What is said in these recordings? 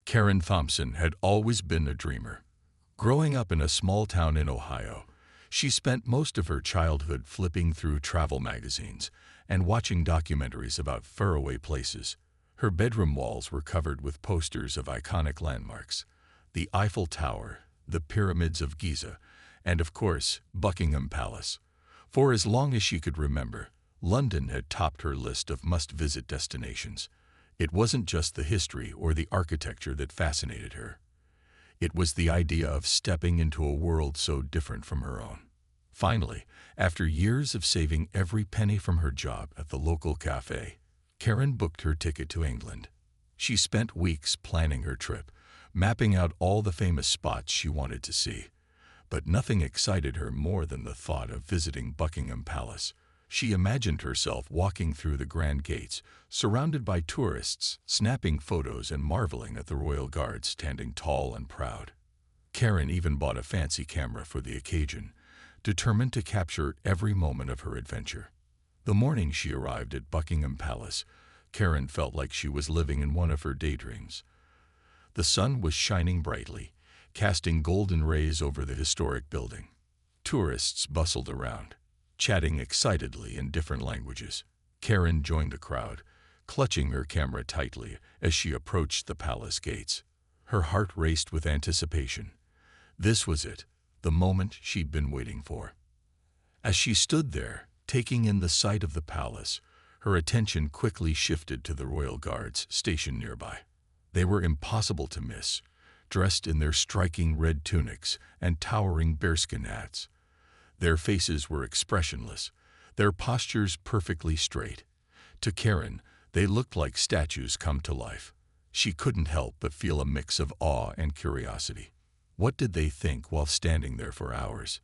Karen Thompson had always been a dreamer. Growing up in a small town in Ohio, she spent most of her childhood flipping through travel magazines and watching documentaries about faraway places. Her bedroom walls were covered with posters of iconic landmarks: the Eiffel Tower, the Pyramids of Giza, and of course, Buckingham Palace. For as long as she could remember, London had topped her list of must-visit destinations. It wasn't just the history or the architecture that fascinated her. It was the idea of stepping into a world so different from her own. Finally, after years of saving every penny from her job at the local cafe, Karen booked her ticket to England. She spent weeks planning her trip, mapping out all the famous spots she wanted to see. But nothing excited her more than the thought of visiting Buckingham Palace. She imagined herself walking through the grand gates, surrounded by tourists, snapping photos and marveling at the royal guards standing tall and proud. Karen even bought a fancy camera for the occasion, determined to capture every moment of her adventure. The morning she arrived at Buckingham Palace, Karen felt like she was living in one of her daydreams. The sun was shining brightly, casting golden rays over the historic building. Tourists bustled around, chatting excitedly in different languages. Karen joined the crowd, clutching her camera tightly as she approached the palace gates. Her heart raced with anticipation. This was it, the moment she'd been waiting for. As she stood there, taking in the sight of the palace, her attention quickly shifted to the royal guards stationed nearby. They were impossible to miss, dressed in their striking red tunics and towering bearskin hats. Their faces were expressionless, their postures perfectly straight. To Karen, they looked like statues come to life. She couldn't help but feel a mix of awe and curiosity. What did they think while standing there for hours?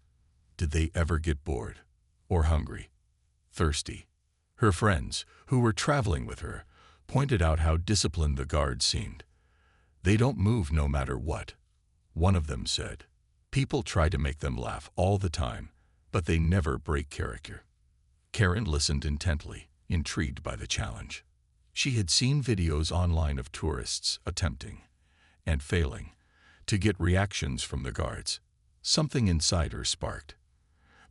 Did they ever get bored? Or hungry? Thirsty? Her friends, who were traveling with her, pointed out how disciplined the guards seemed. "They don't move no matter what," one of them said. "People try to make them laugh all the time, but they never break character." Karen listened intently, intrigued by the challenge. She had seen videos online of tourists attempting, and failing, to get reactions from the guards. Something inside her sparked.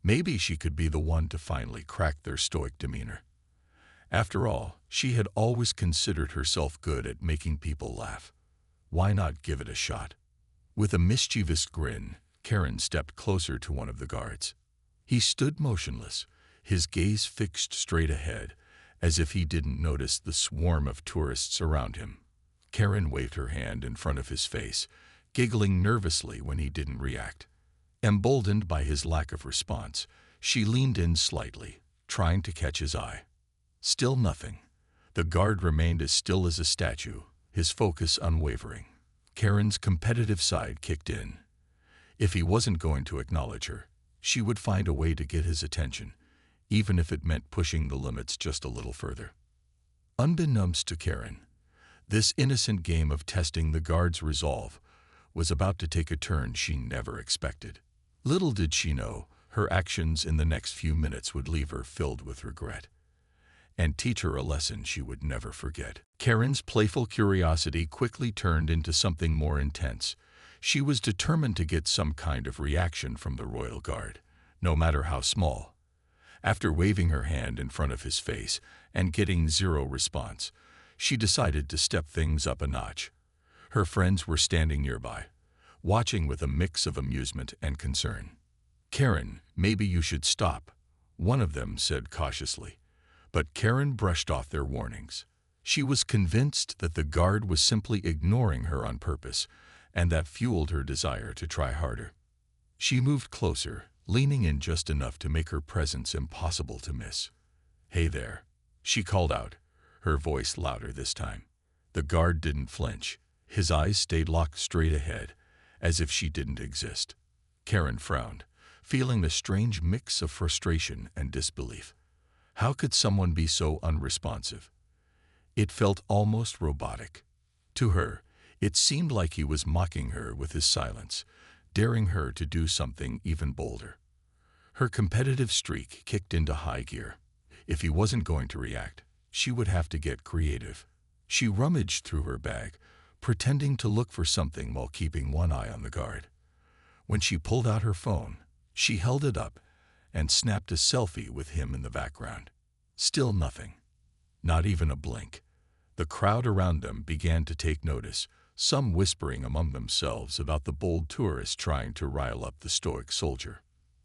Maybe she could be the one to finally crack their stoic demeanor. After all, she had always considered herself good at making people laugh. Why not give it a shot? With a mischievous grin, Karen stepped closer to one of the guards. He stood motionless, his gaze fixed straight ahead, as if he didn't notice the swarm of tourists around him. Karen waved her hand in front of his face, giggling nervously when he didn't react. Emboldened by his lack of response, she leaned in slightly, trying to catch his eye. Still nothing. The guard remained as still as a statue, his focus unwavering. Karen's competitive side kicked in. If he wasn't going to acknowledge her, she would find a way to get his attention, even if it meant pushing the limits just a little further. Unbeknownst to Karen, this innocent game of testing the guard's resolve was about to take a turn she never expected. Little did she know, her actions in the next few minutes would leave her filled with regret, and teach her a lesson she would never forget. Karen's playful curiosity quickly turned into something more intense. She was determined to get some kind of reaction from the royal guard, no matter how small. After waving her hand in front of his face and getting zero response, she decided to step things up a notch. Her friends were standing nearby, watching with a mix of amusement and concern. "Karen, maybe you should stop," one of them said cautiously. But Karen brushed off their warnings. She was convinced that the guard was simply ignoring her on purpose, and that fueled her desire to try harder. She moved closer, leaning in just enough to make her presence impossible to miss. "Hey there," she called out, her voice louder this time. The guard didn't flinch. His eyes stayed locked straight ahead, as if she didn't exist. Karen frowned, feeling a strange mix of frustration and disbelief. How could someone be so unresponsive? It felt almost robotic. To her, it seemed like he was mocking her with his silence, daring her to do something even bolder. Her competitive streak kicked into high gear. If he wasn't going to react, she would have to get creative. She rummaged through her bag, pretending to look for something while keeping one eye on the guard. When she pulled out her phone, she held it up and snapped a selfie with him in the background. Still nothing. Not even a blink. The crowd around them began to take notice, some whispering among themselves about the bold tourist trying to rile up the stoic soldier.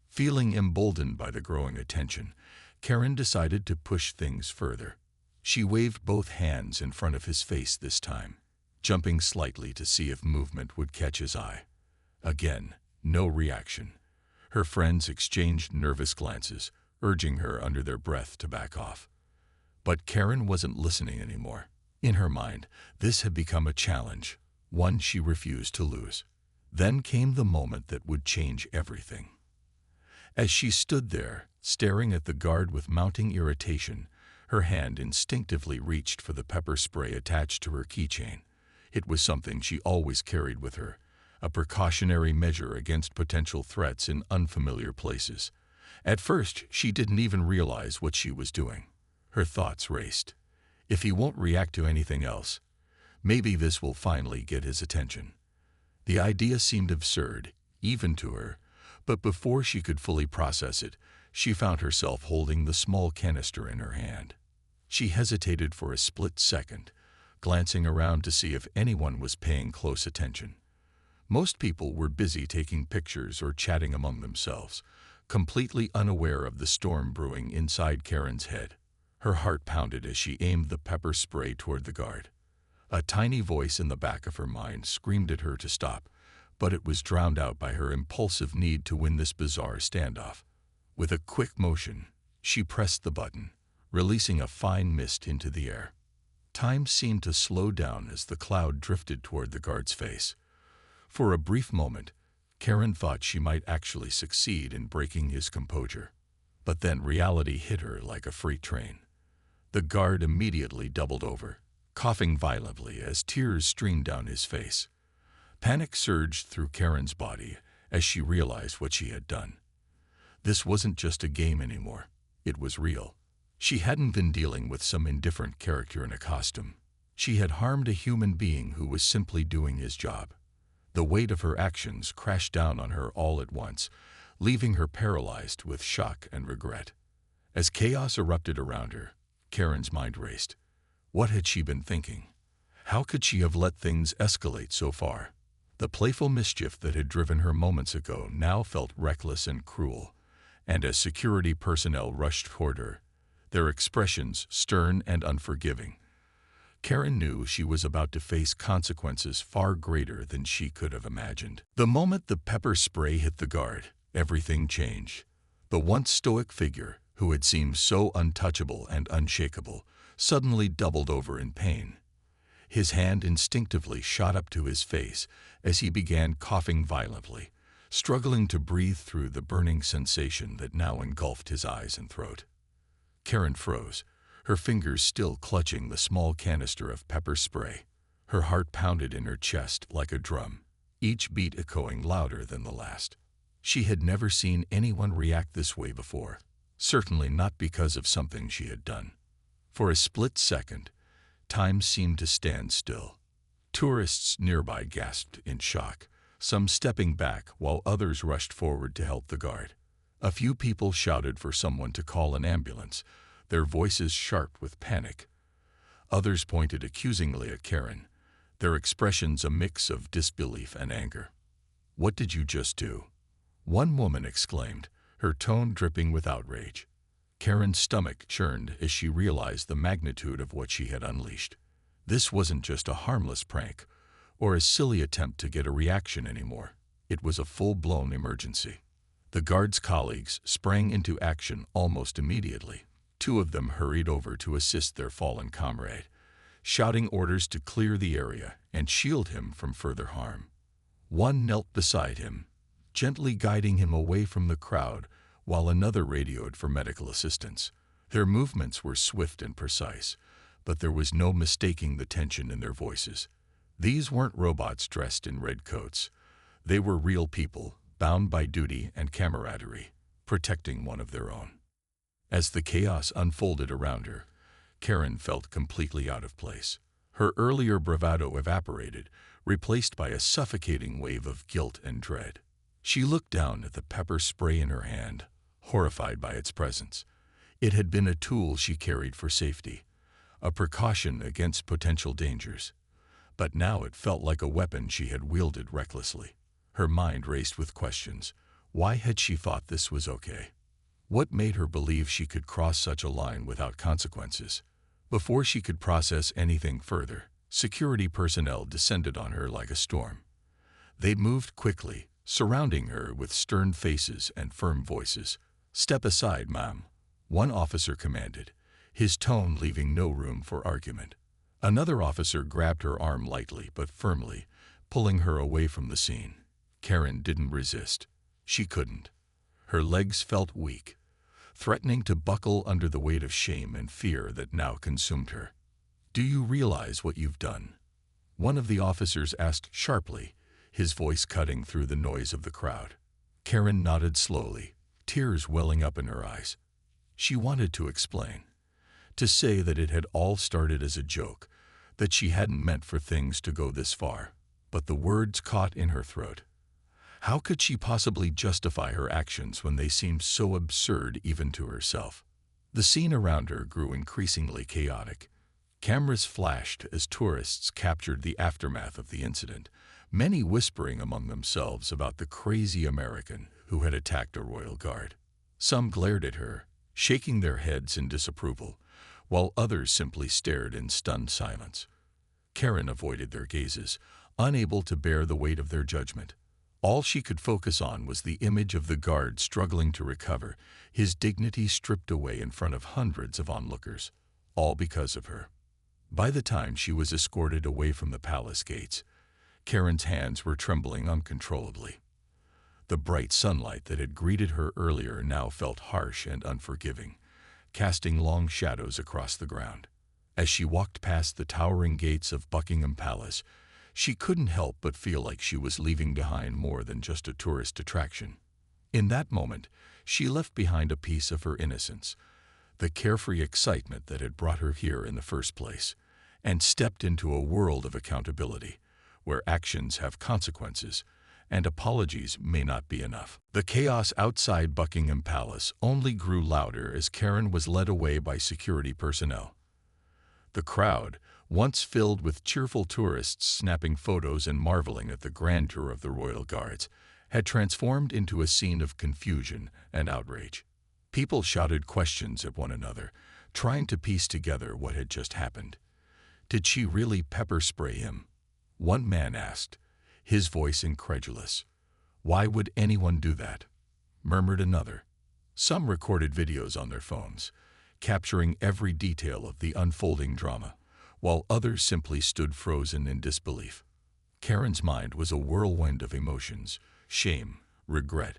Feeling emboldened by the growing attention, Karen decided to push things further. She waved both hands in front of his face this time, jumping slightly to see if movement would catch his eye. Again, no reaction. Her friends exchanged nervous glances, urging her under their breath to back off. But Karen wasn't listening anymore. In her mind, this had become a challenge, one she refused to lose. Then came the moment that would change everything. As she stood there, staring at the guard with mounting irritation, her hand instinctively reached for the pepper spray attached to her keychain. It was something she always carried with her, a precautionary measure against potential threats in unfamiliar places. At first, she didn't even realize what she was doing. Her thoughts raced. If he won't react to anything else, maybe this will finally get his attention. The idea seemed absurd, even to her, but before she could fully process it, she found herself holding the small canister in her hand. She hesitated for a split second, glancing around to see if anyone was paying close attention. Most people were busy taking pictures or chatting among themselves, completely unaware of the storm brewing inside Karen's head. Her heart pounded as she aimed the pepper spray toward the guard. A tiny voice in the back of her mind screamed at her to stop, but it was drowned out by her impulsive need to win this bizarre standoff. With a quick motion, she pressed the button, releasing a fine mist into the air. Time seemed to slow down as the cloud drifted toward the guard's face. For a brief moment, Karen thought she might actually succeed in breaking his composure. But then reality hit her like a freight train. The guard immediately doubled over, coughing violently as tears streamed down his face. Panic surged through Karen's body as she realized what she had done. This wasn't just a game anymore. It was real. She hadn't been dealing with some indifferent character in a costume. She had harmed a human being who was simply doing his job. The weight of her actions crashed down on her all at once, leaving her paralyzed with shock and regret. As chaos erupted around her, Karen's mind raced. What had she been thinking? How could she have let things escalate so far? The playful mischief that had driven her moments ago now felt reckless and cruel, and as security personnel rushed toward her, their expressions stern and unforgiving, Karen knew she was about to face consequences far greater than she could have imagined. The moment the pepper spray hit the guard, everything changed. The once stoic figure, who had seemed so untouchable and unshakable, suddenly doubled over in pain. His hand instinctively shot up to his face as he began coughing violently, struggling to breathe through the burning sensation that now engulfed his eyes and throat. Karen froze, her fingers still clutching the small canister of pepper spray. Her heart pounded in her chest like a drum, each beat echoing louder than the last. She had never seen anyone react this way before, certainly not because of something she had done. For a split second, time seemed to stand still. Tourists nearby gasped in shock, some stepping back while others rushed forward to help the guard. A few people shouted for someone to call an ambulance, their voices sharp with panic. Others pointed accusingly at Karen, their expressions a mix of disbelief and anger. "What did you just do?" one woman exclaimed, her tone dripping with outrage. Karen's stomach churned as she realized the magnitude of what she had unleashed. This wasn't just a harmless prank or a silly attempt to get a reaction anymore. It was a full-blown emergency. The guards' colleagues sprang into action almost immediately. Two of them hurried over to assist their fallen comrade, shouting orders to clear the area and shield him from further harm. One knelt beside him, gently guiding him away from the crowd, while another radioed for medical assistance. Their movements were swift and precise, but there was no mistaking the tension in their voices. These weren't robots dressed in red coats. They were real people, bound by duty and camaraderie, protecting one of their own. As the chaos unfolded around her, Karen felt completely out of place. Her earlier bravado evaporated, replaced by a suffocating wave of guilt and dread. She looked down at the pepper spray in her hand, horrified by its presence. It had been a tool she carried for safety, a precaution against potential dangers. But now it felt like a weapon she had wielded recklessly. Her mind raced with questions. Why had she thought this was okay? What made her believe she could cross such a line without consequences? Before she could process anything further, security personnel descended on her like a storm. They moved quickly, surrounding her with stern faces and firm voices. "Step aside, ma'am," one officer commanded, his tone leaving no room for argument. Another officer grabbed her arm lightly but firmly, pulling her away from the scene. Karen didn't resist. She couldn't. Her legs felt weak, threatening to buckle under the weight of shame and fear that now consumed her. "Do you realize what you've done?" one of the officers asked sharply, his voice cutting through the noise of the crowd. Karen nodded slowly, tears welling up in her eyes. She wanted to explain, to say that it had all started as a joke, that she hadn't meant for things to go this far, but the words caught in her throat. How could she possibly justify her actions when they seemed so absurd even to herself? The scene around her grew increasingly chaotic. Cameras flashed as tourists captured the aftermath of the incident, many whispering among themselves about the crazy American who had attacked a royal guard. Some glared at her, shaking their heads in disapproval, while others simply stared in stunned silence. Karen avoided their gazes, unable to bear the weight of their judgment. All she could focus on was the image of the guard struggling to recover, his dignity stripped away in front of hundreds of onlookers, all because of her. By the time she was escorted away from the palace gates, Karen's hands were trembling uncontrollably. The bright sunlight that had greeted her earlier now felt harsh and unforgiving, casting long shadows across the ground. As she walked past the towering gates of Buckingham Palace, she couldn't help but feel like she was leaving behind more than just a tourist attraction. In that moment, she left behind a piece of her innocence, the carefree excitement that had brought her here in the first place, and stepped into a world of accountability, where actions have consequences, and apologies may not be enough. The chaos outside Buckingham Palace only grew louder as Karen was led away by security personnel. The crowd, once filled with cheerful tourists snapping photos and marveling at the grandeur of the royal guards, had transformed into a scene of confusion and outrage. People shouted questions at one another, trying to piece together what had just happened. Did she really pepper spray him? One man asked, his voice incredulous. Why would anyone do that? Murmured another. Some recorded videos on their phones, capturing every detail of the unfolding drama, while others simply stood frozen in disbelief. Karen's mind was a whirlwind of emotions, shame, regret,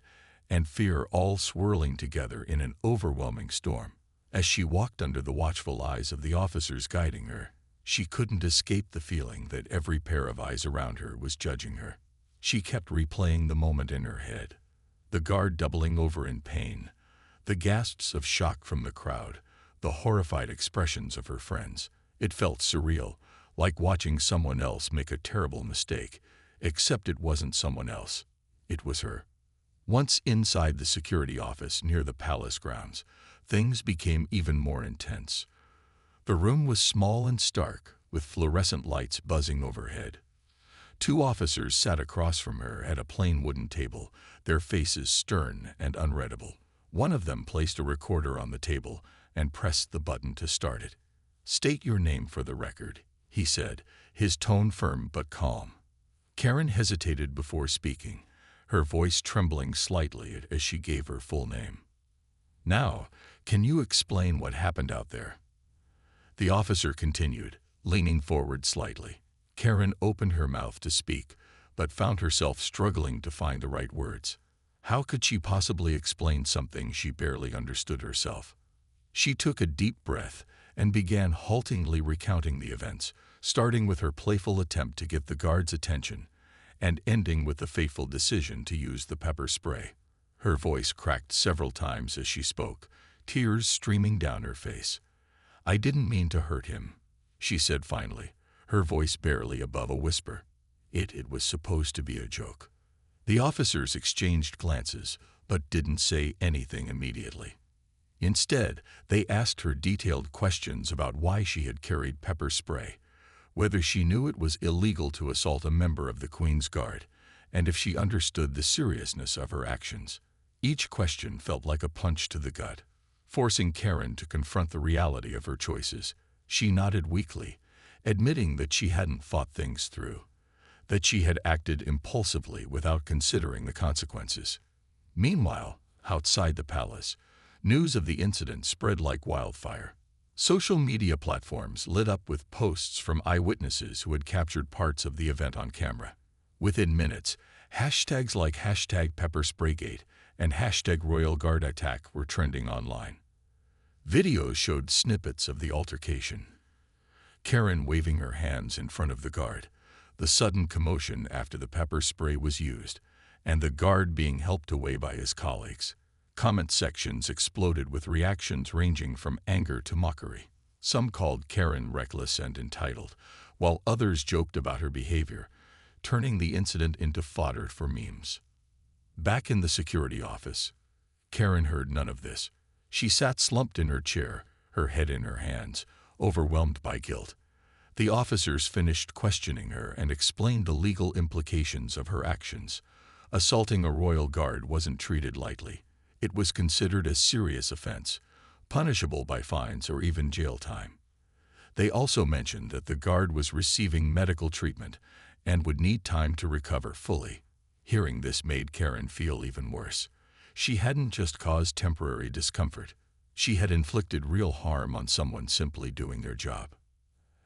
and fear all swirling together in an overwhelming storm. As she walked under the watchful eyes of the officers guiding her, she couldn't escape the feeling that every pair of eyes around her was judging her. She kept replaying the moment in her head, the guard doubling over in pain, the gasps of shock from the crowd, the horrified expressions of her friends. It felt surreal, like watching someone else make a terrible mistake, except it wasn't someone else. It was her. Once inside the security office near the palace grounds, things became even more intense. The room was small and stark, with fluorescent lights buzzing overhead. Two officers sat across from her at a plain wooden table, their faces stern and unreadable. One of them placed a recorder on the table and pressed the button to start it. "State your name for the record," he said, his tone firm but calm. Karen hesitated before speaking, her voice trembling slightly as she gave her full name. "Now, can you explain what happened out there?" The officer continued, leaning forward slightly. Karen opened her mouth to speak, but found herself struggling to find the right words. How could she possibly explain something she barely understood herself? She took a deep breath and began haltingly recounting the events, starting with her playful attempt to get the guard's attention and ending with the fateful decision to use the pepper spray. Her voice cracked several times as she spoke, tears streaming down her face. "I didn't mean to hurt him," she said finally, her voice barely above a whisper. It was supposed to be a joke. The officers exchanged glances, but didn't say anything immediately. Instead, they asked her detailed questions about why she had carried pepper spray, whether she knew it was illegal to assault a member of the Queen's Guard, and if she understood the seriousness of her actions. Each question felt like a punch to the gut, forcing Karen to confront the reality of her choices. She nodded weakly, admitting that she hadn't thought things through, that she had acted impulsively without considering the consequences. Meanwhile, outside the palace, news of the incident spread like wildfire. Social media platforms lit up with posts from eyewitnesses who had captured parts of the event on camera. Within minutes, hashtags like #PepperSpraygate and #RoyalGuardAttack were trending online. Videos showed snippets of the altercation. Karen waving her hands in front of the guard, the sudden commotion after the pepper spray was used, and the guard being helped away by his colleagues. Comment sections exploded with reactions ranging from anger to mockery. Some called Karen reckless and entitled, while others joked about her behavior, turning the incident into fodder for memes. Back in the security office, Karen heard none of this. She sat slumped in her chair, her head in her hands, overwhelmed by guilt. The officers finished questioning her and explained the legal implications of her actions. Assaulting a royal guard wasn't treated lightly. It was considered a serious offense, punishable by fines or even jail time. They also mentioned that the guard was receiving medical treatment and would need time to recover fully. Hearing this made Karen feel even worse. She hadn't just caused temporary discomfort. She had inflicted real harm on someone simply doing their job.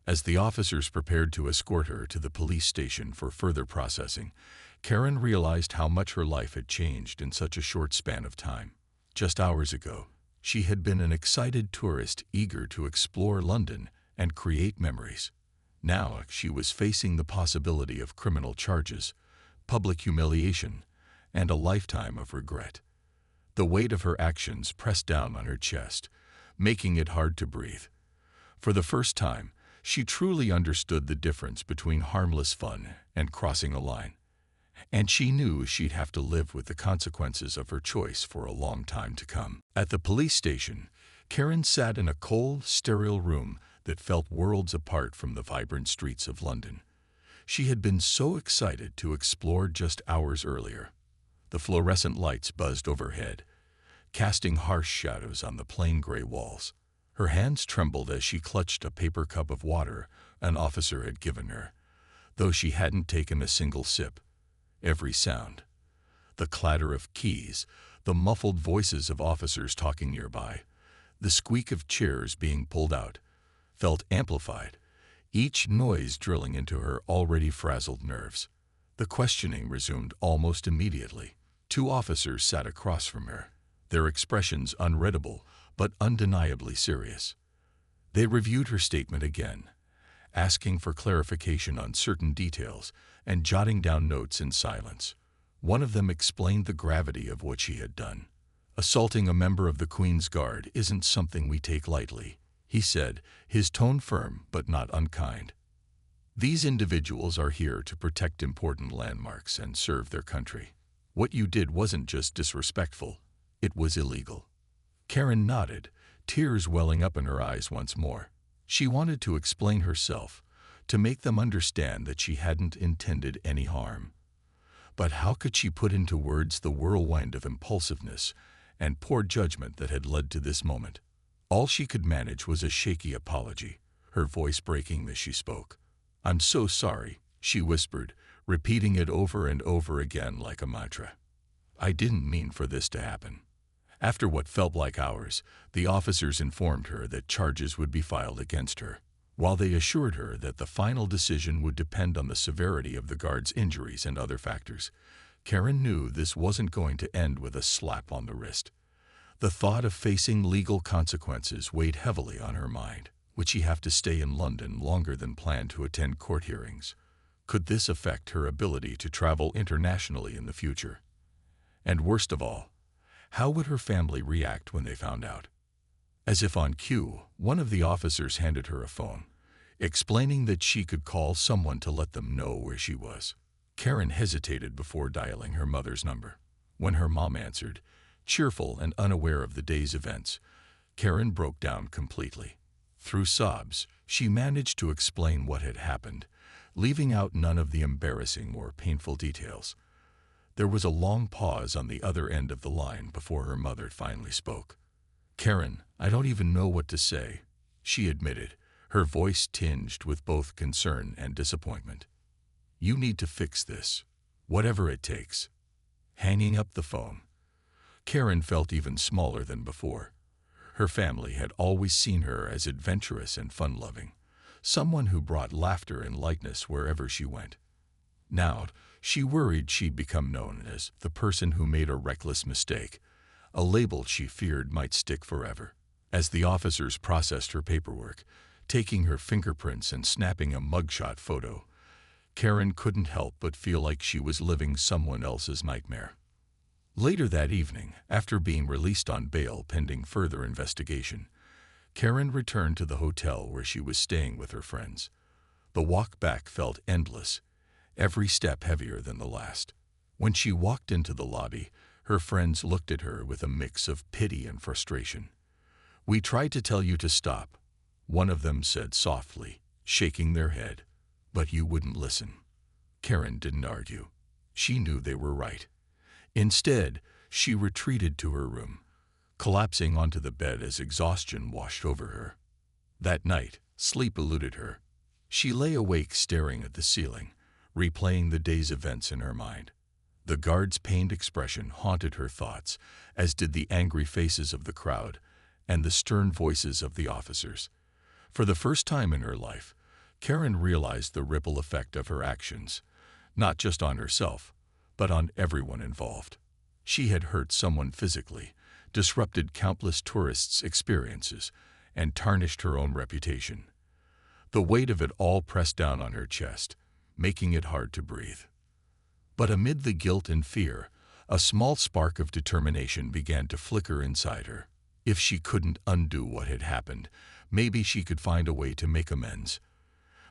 As the officers prepared to escort her to the police station for further processing, Karen realized how much her life had changed in such a short span of time. Just hours ago, she had been an excited tourist eager to explore London and create memories. Now she was facing the possibility of criminal charges, public humiliation, and a lifetime of regret. The weight of her actions pressed down on her chest, making it hard to breathe. For the first time, she truly understood the difference between harmless fun and crossing a line. And she knew she'd have to live with the consequences of her choice for a long time to come. At the police station, Karen sat in a cold, sterile room that felt worlds apart from the vibrant streets of London. She had been so excited to explore just hours earlier. The fluorescent lights buzzed overhead, casting harsh shadows on the plain gray walls. Her hands trembled as she clutched a paper cup of water an officer had given her, though she hadn't taken a single sip. Every sound, the clatter of keys, the muffled voices of officers talking nearby, the squeak of chairs being pulled out, felt amplified, each noise drilling into her already frazzled nerves. The questioning resumed almost immediately. Two officers sat across from her, their expressions unreadable but undeniably serious. They reviewed her statement again, asking for clarification on certain details and jotting down notes in silence. One of them explained the gravity of what she had done. "Assaulting a member of the Queen's Guard isn't something we take lightly," he said, his tone firm but not unkind. "These individuals are here to protect important landmarks and serve their country. What you did wasn't just disrespectful, it was illegal." Karen nodded, tears welling up in her eyes once more. She wanted to explain herself, to make them understand that she hadn't intended any harm. But how could she put into words the whirlwind of impulsiveness and poor judgment that had led to this moment? All she could manage was a shaky apology, her voice breaking as she spoke. "I'm so sorry," she whispered, repeating it over and over again like a mantra. "I didn't mean for this to happen." After what felt like hours, the officers informed her that charges would be filed against her. While they assured her that the final decision would depend on the severity of the guard's injuries and other factors, Karen knew this wasn't going to end with a slap on the wrist. The thought of facing legal consequences weighed heavily on her mind. Would she have to stay in London longer than planned to attend court hearings? Could this affect her ability to travel internationally in the future? And worst of all, how would her family react when they found out? As if on cue, one of the officers handed her a phone. explaining that she could call someone to let them know where she was. Karen hesitated before dialing her mother's number. When her mom answered, cheerful and unaware of the day's events, Karen broke down completely. Through sobs, she managed to explain what had happened, leaving out none of the embarrassing or painful details. There was a long pause on the other end of the line before her mother finally spoke. "Karen, I don't even know what to say," she admitted, her voice tinged with both concern and disappointment. "You need to fix this, whatever it takes." Hanging up the phone, Karen felt even smaller than before. Her family had always seen her as adventurous and fun-loving, someone who brought laughter and lightness wherever she went. Now, she worried she'd become known as the person who made a reckless mistake, a label she feared might stick forever. As the officers processed her paperwork, taking her fingerprints and snapping a mugshot photo, Karen couldn't help but feel like she was living someone else's nightmare. Later that evening, after being released on bail pending further investigation, Karen returned to the hotel where she was staying with her friends. The walk back felt endless, every step heavier than the last. When she walked into the lobby, her friends looked at her with a mix of pity and frustration. "We tried to tell you to stop," one of them said softly, shaking their head, "but you wouldn't listen." Karen didn't argue. She knew they were right. Instead, she retreated to her room, collapsing onto the bed as exhaustion washed over her. That night, sleep eluded her. She lay awake staring at the ceiling, replaying the day's events in her mind. The guard's pained expression haunted her thoughts, as did the angry faces of the crowd and the stern voices of the officers. For the first time in her life, Karen realized the ripple effect of her actions, not just on herself, but on everyone involved. She had hurt someone physically, disrupted countless tourists' experiences, and tarnished her own reputation. The weight of it all pressed down on her chest, making it hard to breathe. But amid the guilt and fear, a small spark of determination began to flicker inside her. If she couldn't undo what had happened, maybe she could find a way to make amends.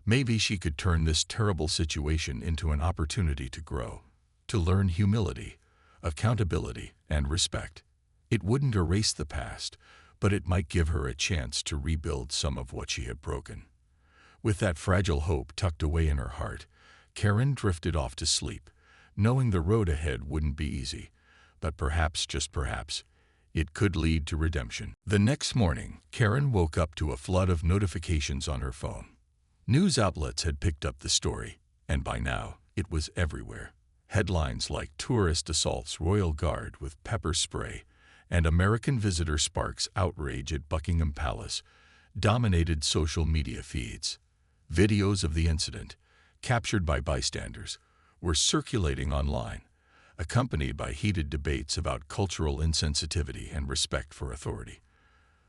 Maybe she could turn this terrible situation into an opportunity to grow, to learn humility, accountability, and respect. It wouldn't erase the past, but it might give her a chance to rebuild some of what she had broken. With that fragile hope tucked away in her heart, Karen drifted off to sleep, knowing the road ahead wouldn't be easy, but perhaps, just perhaps, it could lead to redemption. The next morning, Karen woke up to a flood of notifications on her phone. News outlets had picked up the story, and by now, it was everywhere. Headlines like "Tourist Assaults Royal Guard with Pepper Spray" and "American Visitor Sparks Outrage at Buckingham Palace" dominated social media feeds. Videos of the incident, captured by bystanders, were circulating online, accompanied by heated debates about cultural insensitivity and respect for authority.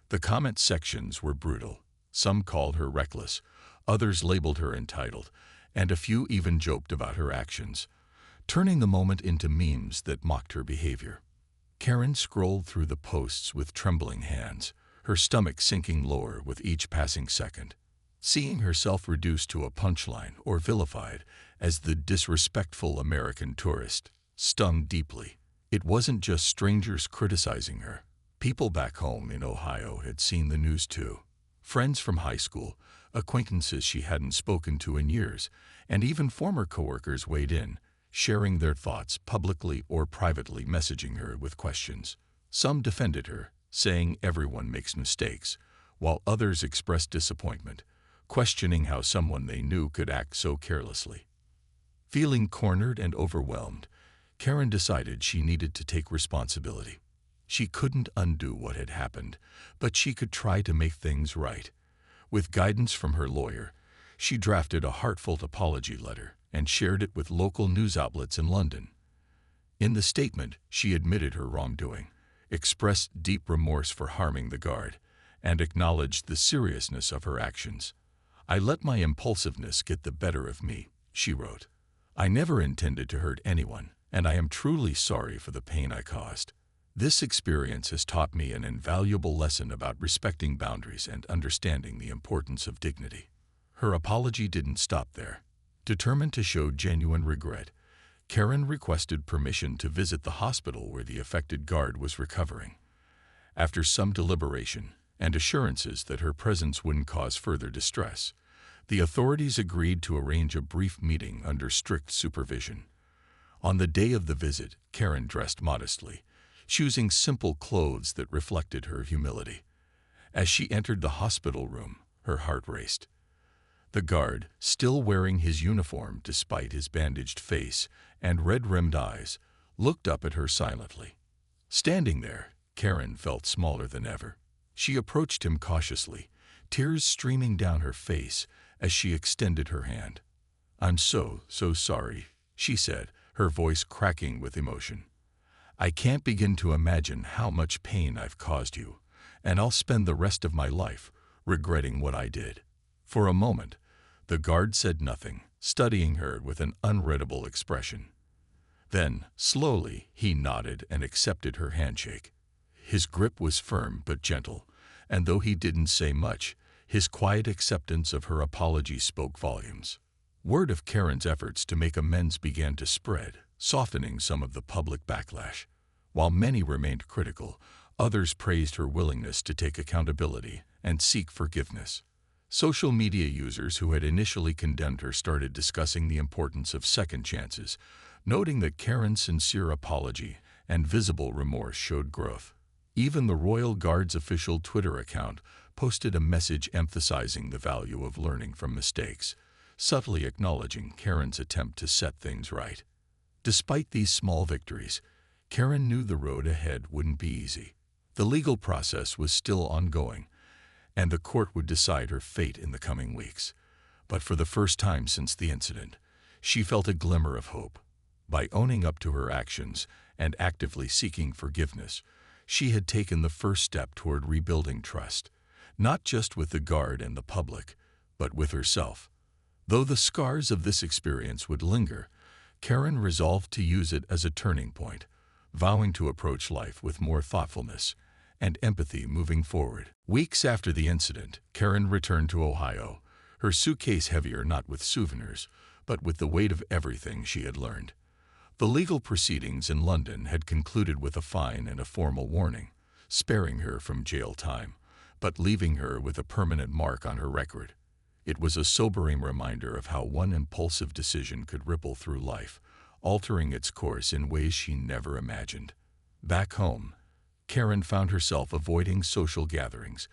The comment sections were brutal. Some called her reckless, others labeled her entitled, and a few even joked about her actions, turning the moment into memes that mocked her behavior. Karen scrolled through the posts with trembling hands, her stomach sinking lower with each passing second. Seeing herself reduced to a punchline or vilified as the disrespectful American tourist stung deeply. It wasn't just strangers criticizing her. People back home in Ohio had seen the news too. Friends from high school, acquaintances she hadn't spoken to in years, and even former coworkers weighed in, sharing their thoughts publicly or privately, messaging her with questions. Some defended her, saying everyone makes mistakes, while others expressed disappointment, questioning how someone they knew could act so carelessly. Feeling cornered and overwhelmed, Karen decided she needed to take responsibility. She couldn't undo what had happened, but she could try to make things right. With guidance from her lawyer, she drafted a heartfelt apology letter and shared it with local news outlets in London. In the statement, she admitted her wrongdoing, expressed deep remorse for harming the guard, and acknowledged the seriousness of her actions. "I let my impulsiveness get the better of me," she wrote. "I never intended to hurt anyone, and I am truly sorry for the pain I caused. This experience has taught me an invaluable lesson about respecting boundaries and understanding the importance of dignity." Her apology didn't stop there. Determined to show genuine regret, Karen requested permission to visit the hospital where the affected guard was recovering. After some deliberation and assurances that her presence wouldn't cause further distress, the authorities agreed to arrange a brief meeting under strict supervision. On the day of the visit, Karen dressed modestly, choosing simple clothes that reflected her humility. As she entered the hospital room, her heart raced. The guard, still wearing his uniform despite his bandaged face and red-rimmed eyes, looked up at her silently. Standing there, Karen felt smaller than ever. She approached him cautiously, tears streaming down her face as she extended her hand. "I'm so sorry," she said, her voice cracking with emotion. "I can't begin to imagine how much pain I've caused you, and I'll spend the rest of my life regretting what I did." For a moment, the guard said nothing, studying her with an unreadable expression. Then, slowly, he nodded and accepted her handshake. His grip was firm but gentle, and though he didn't say much, his quiet acceptance of her apology spoke volumes. Word of Karen's efforts to make amends began to spread, softening some of the public backlash. While many remained critical, others praised her willingness to take accountability and seek forgiveness. Social media users who had initially condemned her started discussing the importance of second chances, noting that Karen's sincere apology and visible remorse showed growth. Even the Royal Guard's official Twitter account posted a message emphasizing the value of learning from mistakes, subtly acknowledging Karen's attempt to set things right. Despite these small victories, Karen knew the road ahead wouldn't be easy. The legal process was still ongoing, and the court would decide her fate in the coming weeks. But for the first time since the incident, she felt a glimmer of hope. By owning up to her actions and actively seeking forgiveness, she had taken the first step toward rebuilding trust, not just with the guard and the public, but with herself. Though the scars of this experience would linger, Karen resolved to use it as a turning point, vowing to approach life with more thoughtfulness and empathy moving forward. Weeks after the incident, Karen returned to Ohio, her suitcase heavier not with souvenirs, but with the weight of everything she had learned. The legal proceedings in London had concluded with a fine and a formal warning, sparing her from jail time, but leaving her with a permanent mark on her record. It was a sobering reminder of how one impulsive decision could ripple through life, altering its course in ways she never imagined. Back home, Karen found herself avoiding social gatherings,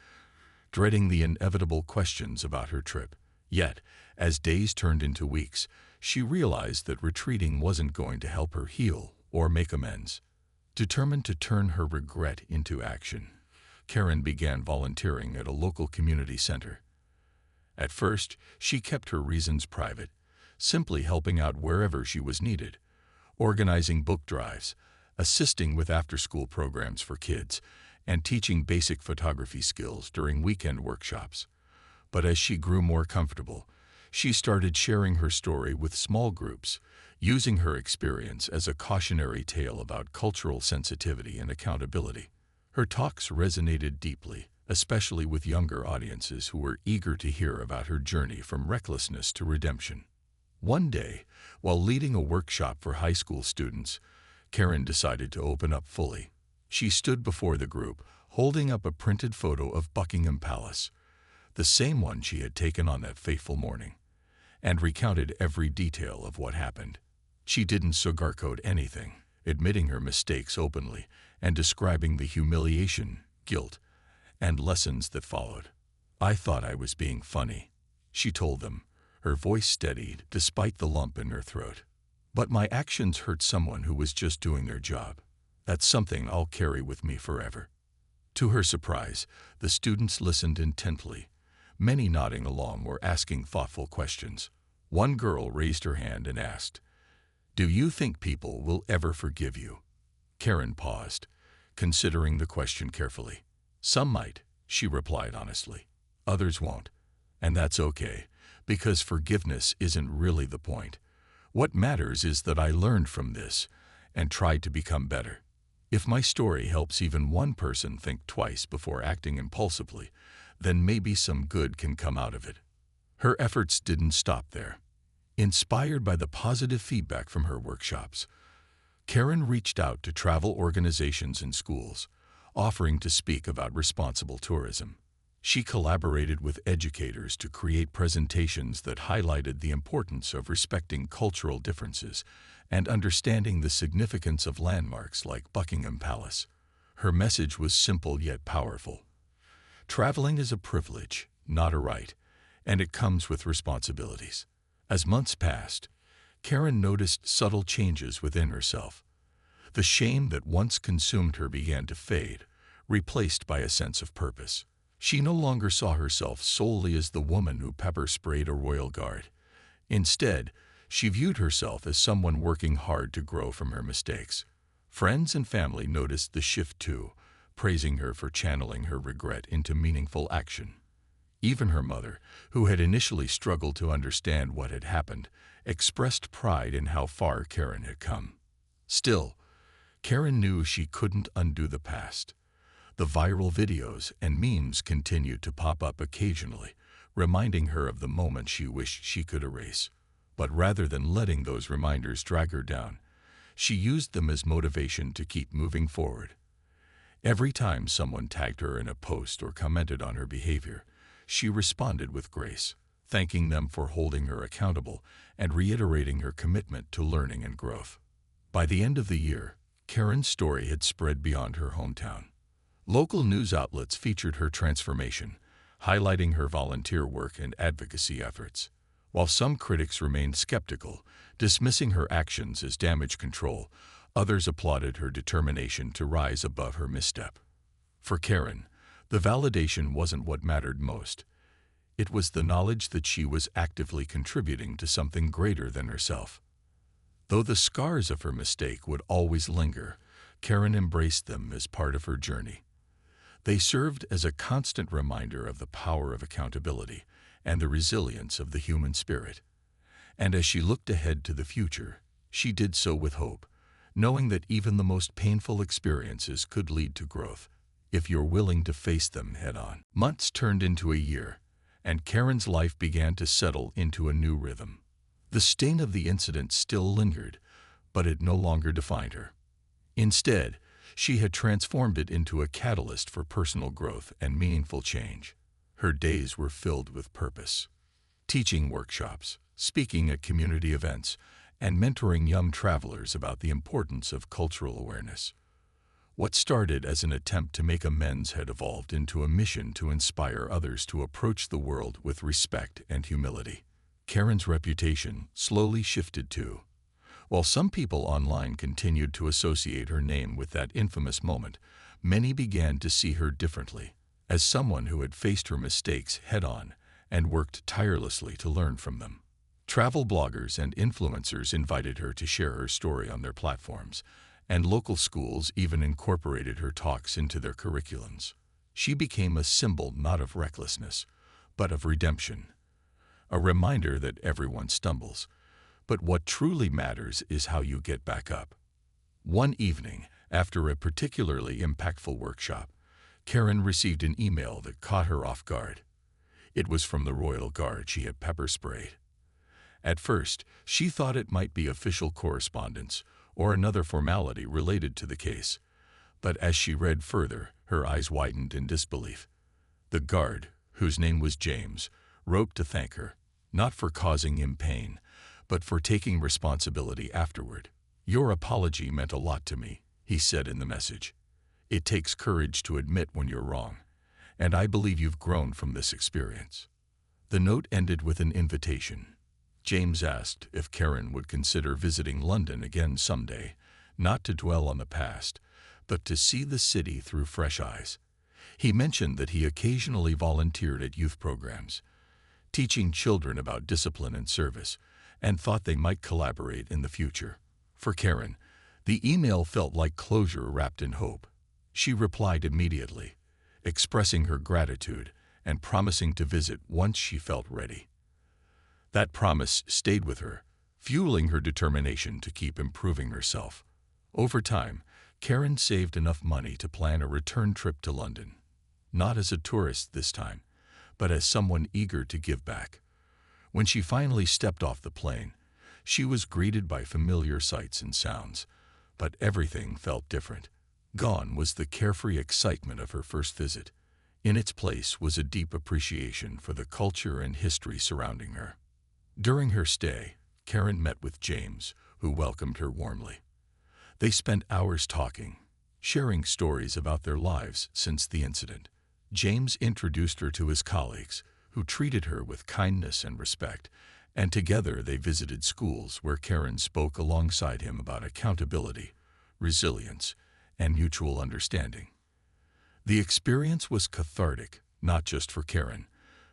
dreading the inevitable questions about her trip. Yet, as days turned into weeks, she realized that retreating wasn't going to help her heal or make amends. Determined to turn her regret into action, Karen began volunteering at a local community center. At first, she kept her reasons private, simply helping out wherever she was needed, organizing book drives, assisting with after-school programs for kids, and teaching basic photography skills during weekend workshops. But as she grew more comfortable, she started sharing her story with small groups, using her experience as a cautionary tale about cultural sensitivity and accountability. Her talks resonated deeply, especially with younger audiences who were eager to hear about her journey from recklessness to redemption. One day, while leading a workshop for high school students, Karen decided to open up fully. She stood before the group, holding up a printed photo of Buckingham Palace, the same one she had taken on that fateful morning, and recounted every detail of what happened. She didn't sugarcoat anything, admitting her mistakes openly and describing the humiliation, guilt, and lessons that followed. "I thought I was being funny," she told them, her voice steadied despite the lump in her throat. "But my actions hurt someone who was just doing their job. That's something I'll carry with me forever." To her surprise, the students listened intently, many nodding along or asking thoughtful questions. One girl raised her hand and asked, "Do you think people will ever forgive you?" Karen paused, considering the question carefully. "Some might," she replied honestly. "Others won't. And that's okay, because forgiveness isn't really the point. What matters is that I learned from this and tried to become better. If my story helps even one person think twice before acting impulsively, then maybe some good can come out of it." Her efforts didn't stop there. Inspired by the positive feedback from her workshops, Karen reached out to travel organizations and schools, offering to speak about responsible tourism. She collaborated with educators to create presentations that highlighted the importance of respecting cultural differences and understanding the significance of landmarks like Buckingham Palace. Her message was simple yet powerful. Traveling is a privilege, not a right, and it comes with responsibilities. As months passed, Karen noticed subtle changes within herself. The shame that once consumed her began to fade, replaced by a sense of purpose. She no longer saw herself solely as the woman who pepper-sprayed a royal guard. Instead, she viewed herself as someone working hard to grow from her mistakes. Friends and family noticed the shift too, praising her for channeling her regret into meaningful action. Even her mother, who had initially struggled to understand what had happened, expressed pride in how far Karen had come. Still, Karen knew she couldn't undo the past. The viral videos and memes continued to pop up occasionally, reminding her of the moments she wished she could erase. But rather than letting those reminders drag her down, she used them as motivation to keep moving forward. Every time someone tagged her in a post or commented on her behavior, she responded with grace, thanking them for holding her accountable and reiterating her commitment to learning and growth. By the end of the year, Karen's story had spread beyond her hometown. Local news outlets featured her transformation, highlighting her volunteer work and advocacy efforts. While some critics remained skeptical, dismissing her actions as damage control, others applauded her determination to rise above her misstep. For Karen, the validation wasn't what mattered most. It was the knowledge that she was actively contributing to something greater than herself. Though the scars of her mistake would always linger, Karen embraced them as part of her journey. They served as a constant reminder of the power of accountability and the resilience of the human spirit. And as she looked ahead to the future, she did so with hope, knowing that even the most painful experiences could lead to growth, if you're willing to face them head-on. Months turned into a year, and Karen's life began to settle into a new rhythm. The stain of the incident still lingered, but it no longer defined her. Instead, she had transformed it into a catalyst for personal growth and meaningful change. Her days were filled with purpose. Teaching workshops, speaking at community events, and mentoring young travelers about the importance of cultural awareness. What started as an attempt to make amends had evolved into a mission to inspire others to approach the world with respect and humility. Karen's reputation slowly shifted too. While some people online continued to associate her name with that infamous moment, many began to see her differently, as someone who had faced her mistakes head-on and worked tirelessly to learn from them. Travel bloggers and influencers invited her to share her story on their platforms, and local schools even incorporated her talks into their curriculums. She became a symbol not of recklessness, but of redemption. A reminder that everyone stumbles, but what truly matters is how you get back up. One evening, after a particularly impactful workshop, Karen received an email that caught her off guard. It was from the Royal Guard she had pepper-sprayed. At first, she thought it might be official correspondence or another formality related to the case, but as she read further, her eyes widened in disbelief. The guard, whose name was James, wrote to thank her, not for causing him pain, but for taking responsibility afterward. "Your apology meant a lot to me," he said in the message. "It takes courage to admit when you're wrong, and I believe you've grown from this experience." The note ended with an invitation. James asked if Karen would consider visiting London again someday, not to dwell on the past, but to see the city through fresh eyes. He mentioned that he occasionally volunteered at youth programs, teaching children about discipline and service, and thought they might collaborate in the future. For Karen, the email felt like closure wrapped in hope. She replied immediately, expressing her gratitude and promising to visit once she felt ready. That promise stayed with her, fueling her determination to keep improving herself. Over time, Karen saved enough money to plan a return trip to London, not as a tourist this time, but as someone eager to give back. When she finally stepped off the plane, she was greeted by familiar sights and sounds, but everything felt different. Gone was the carefree excitement of her first visit. In its place was a deep appreciation for the culture and history surrounding her. During her stay, Karen met with James, who welcomed her warmly. They spent hours talking, sharing stories about their lives since the incident. James introduced her to his colleagues, who treated her with kindness and respect, and together they visited schools where Karen spoke alongside him about accountability, resilience, and mutual understanding. The experience was cathartic, not just for Karen,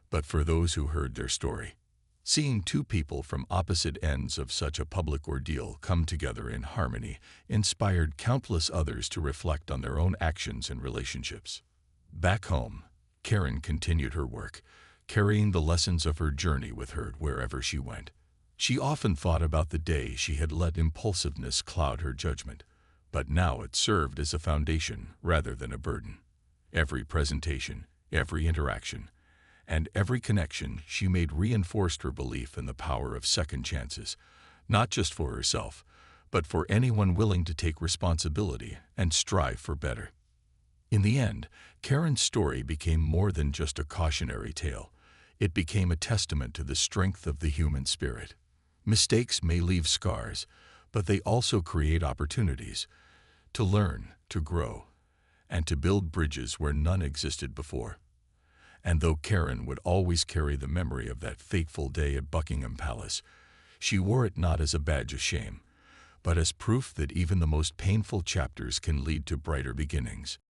but for those who heard their story. Seeing two people from opposite ends of such a public ordeal come together in harmony inspired countless others to reflect on their own actions and relationships. Back home, Karen continued her work, carrying the lessons of her journey with her wherever she went. She often thought about the day she had let impulsiveness cloud her judgment, but now it served as a foundation rather than a burden. Every presentation, every interaction, and every connection she made reinforced her belief in the power of second chances, not just for herself, but for anyone willing to take responsibility and strive for better. In the end, Karen's story became more than just a cautionary tale. It became a testament to the strength of the human spirit. Mistakes may leave scars, but they also create opportunities to learn, to grow, and to build bridges where none existed before. And though Karen would always carry the memory of that fateful day at Buckingham Palace, she wore it not as a badge of shame, but as proof that even the most painful chapters can lead to brighter beginnings.